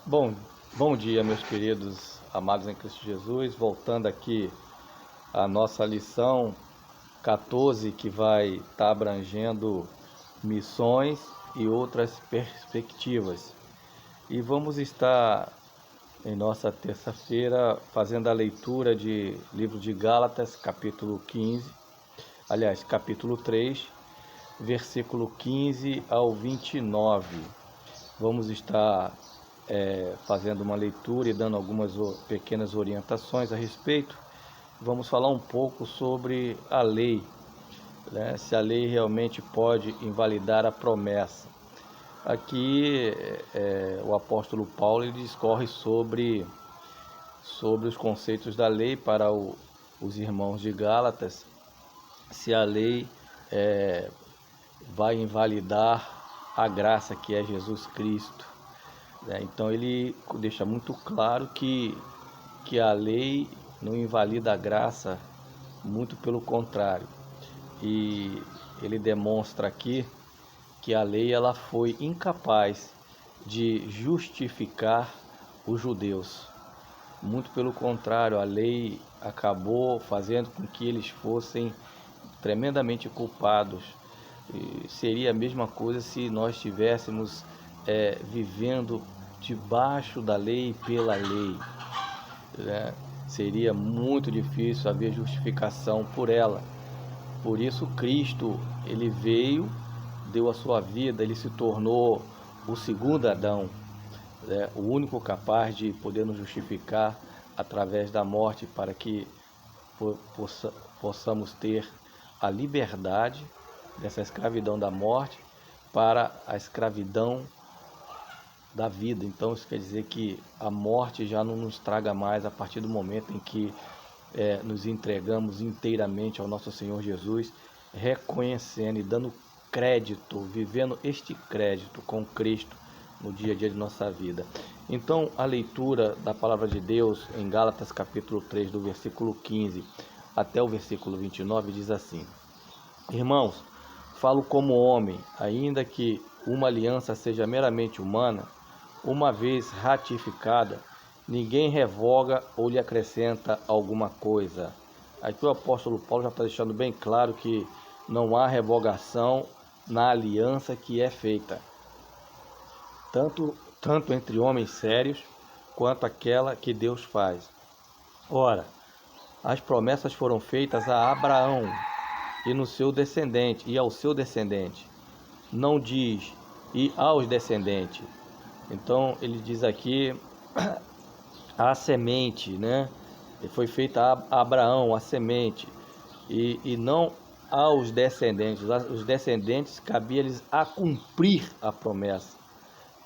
Bom, bom dia, meus queridos amados em Cristo Jesus. Voltando aqui a nossa lição 14, que vai estar abrangendo missões e outras perspectivas. E vamos estar em nossa terça-feira fazendo a leitura de livro de Gálatas, capítulo 15, aliás, capítulo 3, versículo 15 ao 29. Vamos estar fazendo uma leitura e dando algumas pequenas orientações a respeito. Vamos falar um pouco sobre a lei, né? Se a lei realmente pode invalidar a promessa. Aqui o apóstolo Paulo ele discorre sobre os conceitos da lei para os irmãos de Gálatas, se a lei vai invalidar a graça que é Jesus Cristo. Então ele deixa muito claro que a lei não invalida a graça, muito pelo contrário. E ele demonstra aqui que a lei ela foi incapaz de justificar os judeus. Muito pelo contrário, a lei acabou fazendo com que eles fossem tremendamente culpados. E seria a mesma coisa se nós estivéssemos vivendo debaixo da lei e pela lei, né? Seria muito difícil haver justificação por ela. Por isso Cristo, ele veio, deu a sua vida, ele se tornou o segundo Adão, né? O único capaz de poder nos justificar através da morte, para que possamos ter a liberdade dessa escravidão da morte para a escravidão da vida. Então isso quer dizer que a morte já não nos traga mais a partir do momento em que nos entregamos inteiramente ao nosso Senhor Jesus, reconhecendo e dando crédito, vivendo este crédito com Cristo no dia a dia de nossa vida. Então a leitura da palavra de Deus em Gálatas capítulo 3, do versículo 15 até o versículo 29 diz assim: Irmãos, falo como homem, ainda que uma aliança seja meramente humana, uma vez ratificada, ninguém revoga ou lhe acrescenta alguma coisa. Aqui o apóstolo Paulo já está deixando bem claro que não há revogação na aliança que é feita, tanto entre homens sérios quanto aquela que Deus faz. Ora, as promessas foram feitas a Abraão e no seu descendente, e ao seu descendente. Não diz e aos descendentes. Então ele diz aqui a semente, né? Foi feita a Abraão, a semente, e não aos descendentes. Os descendentes cabia-lhes a cumprir a promessa,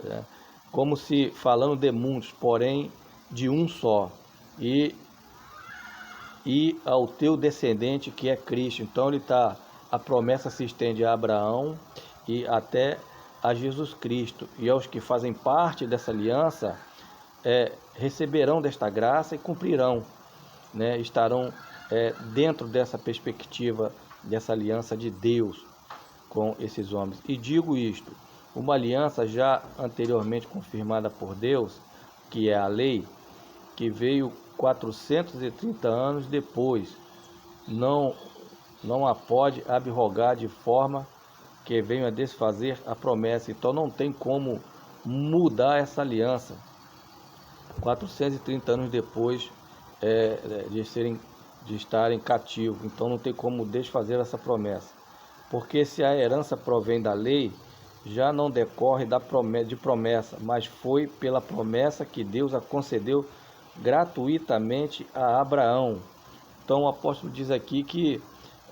né? Como se falando de muitos, porém de um só, e ao teu descendente que é Cristo. Então a promessa se estende a Abraão e até a Jesus Cristo, e aos que fazem parte dessa aliança receberão desta graça e cumprirão, né? Estarão dentro dessa perspectiva, dessa aliança de Deus com esses homens. E digo isto, uma aliança já anteriormente confirmada por Deus, que é a lei, que veio 430 anos depois, não a pode abrogar de forma que venha a desfazer a promessa. Então não tem como mudar essa aliança 430 anos depois de estarem cativos. Então não tem como desfazer essa promessa, porque se a herança provém da lei, já não decorre de promessa, mas foi pela promessa que Deus a concedeu gratuitamente a Abraão. Então o apóstolo diz aqui que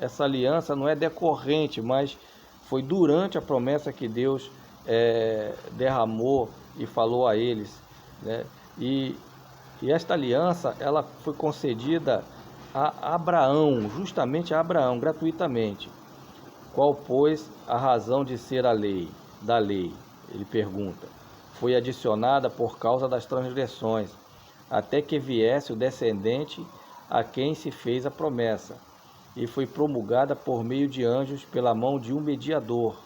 essa aliança não é decorrente, mas foi durante a promessa que Deus derramou e falou a eles, né? E esta aliança ela foi concedida a Abraão, justamente a Abraão, gratuitamente. Qual, pois, a razão de ser da lei? Ele pergunta. Foi adicionada por causa das transgressões, até que viesse o descendente a quem se fez a promessa, e foi promulgada por meio de anjos pela mão de um mediador.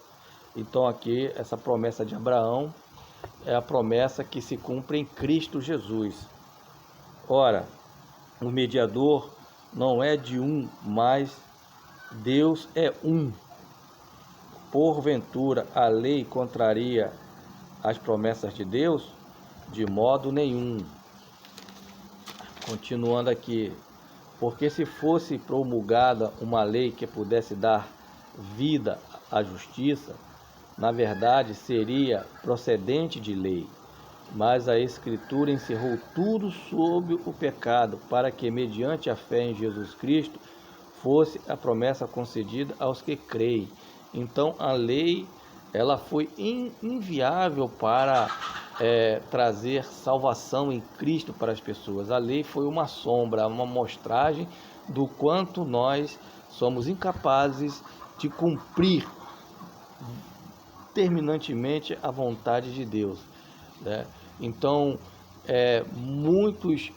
Então aqui essa promessa de Abraão é a promessa que se cumpre em Cristo Jesus. Ora, o mediador não é de um, mas Deus é um. Porventura, a lei contraria as promessas de Deus? De modo nenhum. Continuando aqui, porque se fosse promulgada uma lei que pudesse dar vida à justiça, na verdade seria procedente de lei. Mas a Escritura encerrou tudo sob o pecado, para que, mediante a fé em Jesus Cristo, fosse a promessa concedida aos que creem. Então, a lei, ela foi inviável para trazer salvação em Cristo para as pessoas. A lei foi uma sombra, uma mostragem do quanto nós somos incapazes de cumprir terminantemente a vontade de Deus, né? Então, muitos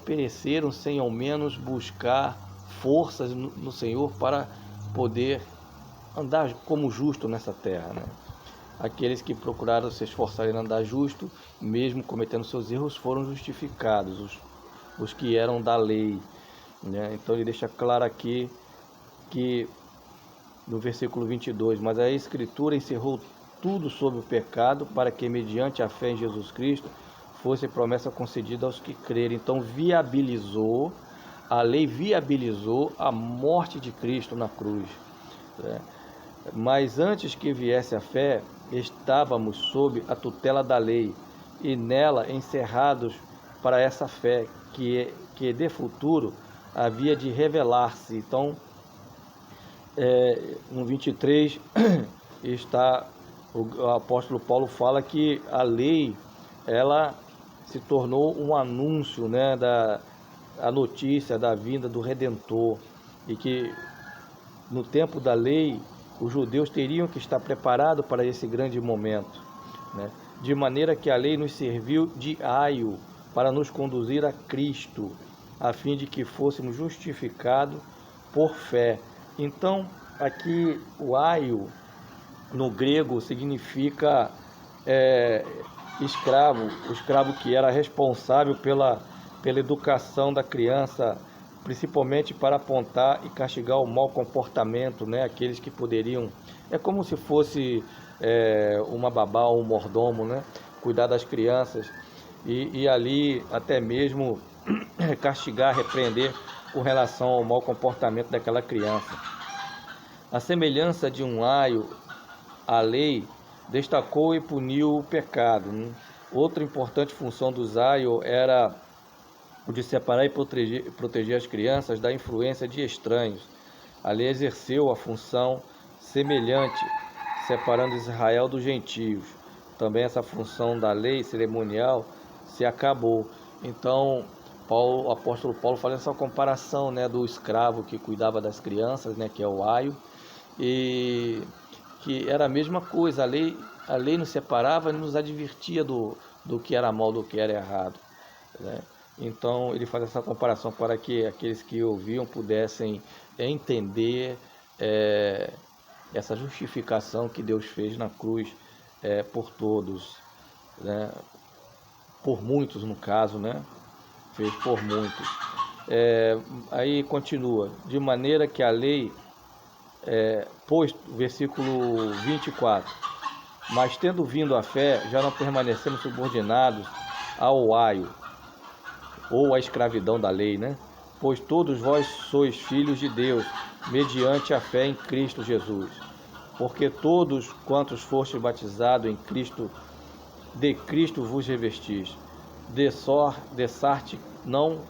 pereceram sem ao menos buscar forças no Senhor para poder andar como justo nessa terra, né? Aqueles que procuraram se esforçar em andar justo, mesmo cometendo seus erros, foram justificados, os que eram da lei, né? Então ele deixa claro aqui que no versículo 22, mas a Escritura encerrou tudo sobre o pecado, para que mediante a fé em Jesus Cristo fosse promessa concedida aos que crerem. Então a lei viabilizou a morte de Cristo na cruz, né? Mas antes que viesse a fé, estávamos sob a tutela da lei, e nela encerrados para essa fé que de futuro havia de revelar-se. Então, no 23 está o apóstolo Paulo fala que a lei, ela se tornou um anúncio, né, a notícia da vinda do Redentor, e que no tempo da lei os judeus teriam que estar preparados para esse grande momento, né? De maneira que a lei nos serviu de aio para nos conduzir a Cristo, a fim de que fôssemos justificados por fé. Então, aqui o aio no grego significa escravo, o escravo que era responsável pela educação da criança, principalmente para apontar e castigar o mau comportamento, né? Aqueles que poderiam, é como se fosse uma babá ou um mordomo, né? Cuidar das crianças e ali até mesmo castigar, repreender com relação ao mau comportamento daquela criança. A semelhança de um aio, a lei destacou e puniu o pecado, né? Outra importante função dos aios era o de separar e proteger as crianças da influência de estranhos. A lei exerceu a função semelhante, separando Israel dos gentios. Também essa função da lei cerimonial se acabou. Então, o apóstolo Paulo faz essa comparação, né, do escravo que cuidava das crianças, né, que é o aio, e que era a mesma coisa. A lei nos separava e nos advertia do que era mal, do que era errado, né? Então ele faz essa comparação para que aqueles que ouviam pudessem entender essa justificação que Deus fez na cruz por todos, né? Por muitos no caso, né? Fez por muitos. Aí continua, de maneira que a lei, pois, versículo 24, mas tendo vindo a fé, já não permanecemos subordinados ao aio, ou à escravidão da lei, né? Pois todos vós sois filhos de Deus, mediante a fé em Cristo Jesus. Porque todos quantos fostes batizados em Cristo, de Cristo vos revestis. De sorte não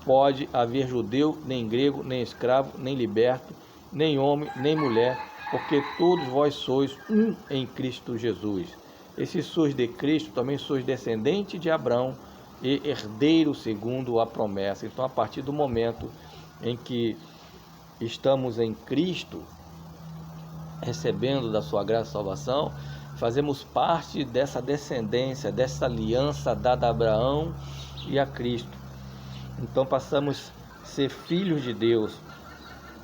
pode haver judeu, nem grego, nem escravo, nem liberto, nem homem, nem mulher, porque todos vós sois um em Cristo Jesus. E se sois de Cristo, também sois descendente de Abraão e herdeiro segundo a promessa. Então, a partir do momento em que estamos em Cristo, recebendo da sua graça e salvação, fazemos parte dessa descendência, dessa aliança dada a Abraão e a Cristo. Então passamos a ser filhos de Deus,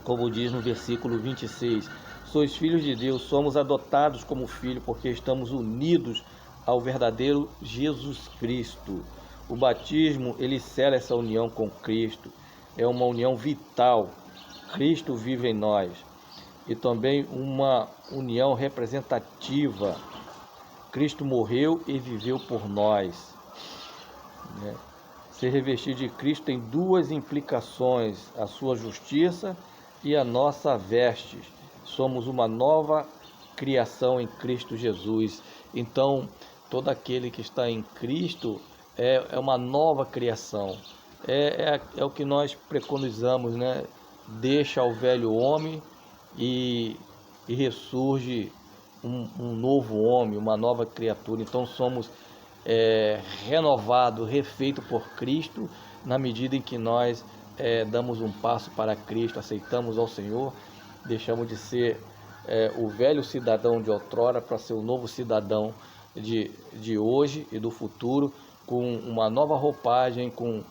como diz no versículo 26. Sois filhos de Deus, somos adotados como filhos, porque estamos unidos ao verdadeiro Jesus Cristo. O batismo, ele sela essa união com Cristo. É uma união vital. Cristo vive em nós. E também uma união representativa. Cristo morreu e viveu por nós, né? Ser revestido de Cristo tem duas implicações: a sua justiça e a nossa veste. Somos uma nova criação em Cristo Jesus. Então, todo aquele que está em Cristo é uma nova criação. É o que nós preconizamos, né? Deixa o velho homem e ressurge um novo homem, uma nova criatura. Então somos renovado, refeito por Cristo, na medida em que nós damos um passo para Cristo, aceitamos ao Senhor, deixamos de ser o velho cidadão de outrora para ser o novo cidadão de hoje e do futuro, com uma nova roupagem, com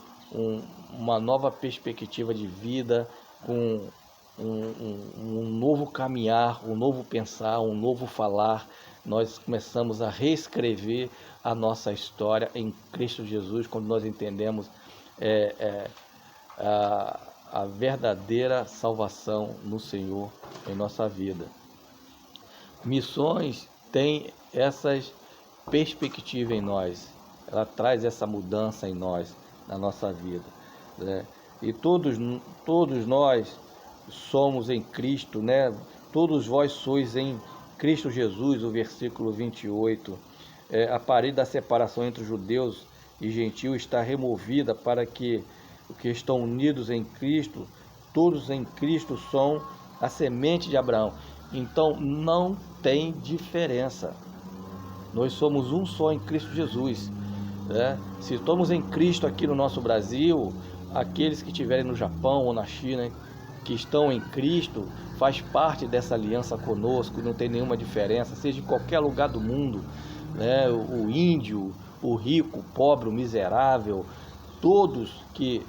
uma nova perspectiva de vida, com um novo caminhar, um novo pensar, um novo falar. Nós começamos a reescrever a nossa história em Cristo Jesus, quando nós entendemos a verdadeira salvação no Senhor em nossa vida. Missões tem essas perspectivas em nós, ela traz essa mudança em nós, na nossa vida, né? E todos nós somos em Cristo, né? Todos vós sois em Cristo Jesus, o versículo 28. A parede da separação entre os judeus e gentios está removida para que os que estão unidos em Cristo, todos em Cristo são a semente de Abraão. Então não tem diferença. Nós somos um só em Cristo Jesus, né? Se estamos em Cristo aqui no nosso Brasil, aqueles que estiverem no Japão ou na China, que estão em Cristo, faz parte dessa aliança conosco, não tem nenhuma diferença, seja em qualquer lugar do mundo, né? O índio, o rico, o pobre, o miserável, todos que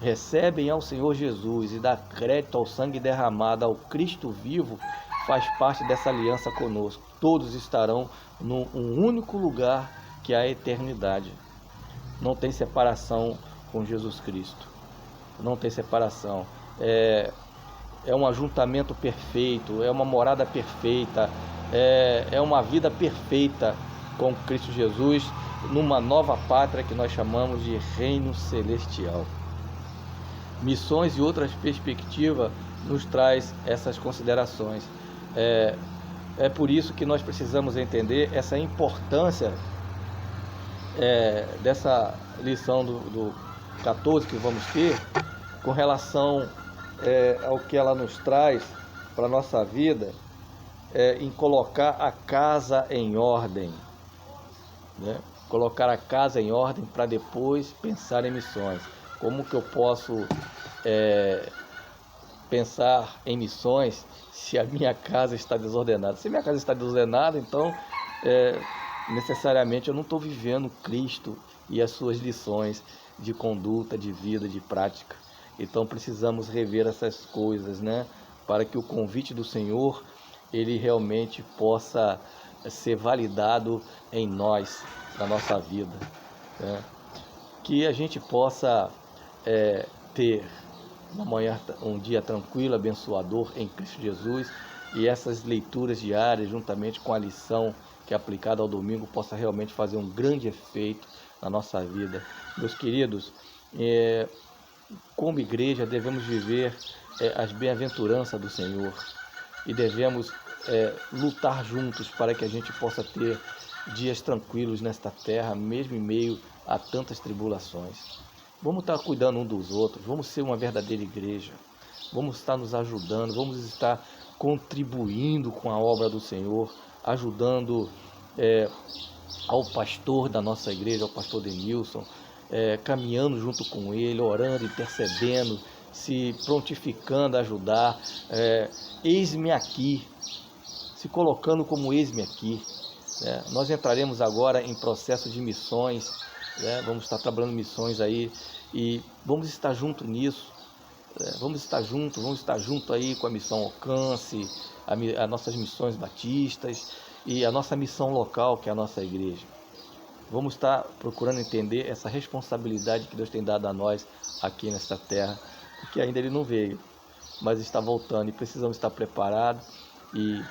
recebem ao Senhor Jesus e dá crédito ao sangue derramado, ao Cristo vivo, faz parte dessa aliança conosco. Todos estarão num único lugar, que é a eternidade. Não tem separação com Jesus Cristo. Não tem separação. É um ajuntamento perfeito, é uma morada perfeita, é uma vida perfeita com Cristo Jesus, numa nova pátria que nós chamamos de reino celestial. Missões e outras perspectivas nos traz essas considerações. É por isso que nós precisamos entender essa importância dessa lição do 14 que vamos ter, com relação ao que ela nos traz para a nossa vida, em colocar a casa em ordem, né? Colocar a casa em ordem para depois pensar em missões. Como que eu posso pensar em missões se a minha casa está desordenada? Se minha casa está desordenada, então necessariamente eu não estou vivendo Cristo e as suas lições de conduta, de vida, de prática. Então precisamos rever essas coisas, né? Para que o convite do Senhor, ele realmente possa ser validado em nós, na nossa vida, né? Que a gente possa ter um dia tranquilo, abençoador em Cristo Jesus, e essas leituras diárias, juntamente com a lição que é aplicada ao domingo, possa realmente fazer um grande efeito na nossa vida. Meus queridos, como igreja devemos viver as bem-aventuranças do Senhor e devemos lutar juntos para que a gente possa ter dias tranquilos nesta terra, mesmo em meio a tantas tribulações. Vamos estar cuidando um dos outros, vamos ser uma verdadeira igreja, vamos estar nos ajudando, vamos estar contribuindo com a obra do Senhor, ajudando ao pastor da nossa igreja, ao pastor Denilson, caminhando junto com ele, orando, intercedendo, se prontificando a ajudar, eis-me aqui, se colocando como eis-me aqui, né? Nós entraremos agora em processo de missões, né? Vamos estar trabalhando missões aí e vamos estar junto nisso, vamos estar junto aí com a missão Alcance, as nossas missões batistas, e a nossa missão local, que é a nossa igreja. Vamos estar procurando entender essa responsabilidade que Deus tem dado a nós aqui nesta terra, porque ainda Ele não veio, mas está voltando e precisamos estar preparados e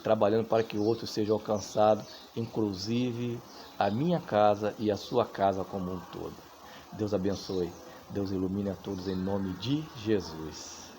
trabalhando para que o outro seja alcançado, inclusive a minha casa e a sua casa como um todo. Deus abençoe, Deus ilumine a todos em nome de Jesus.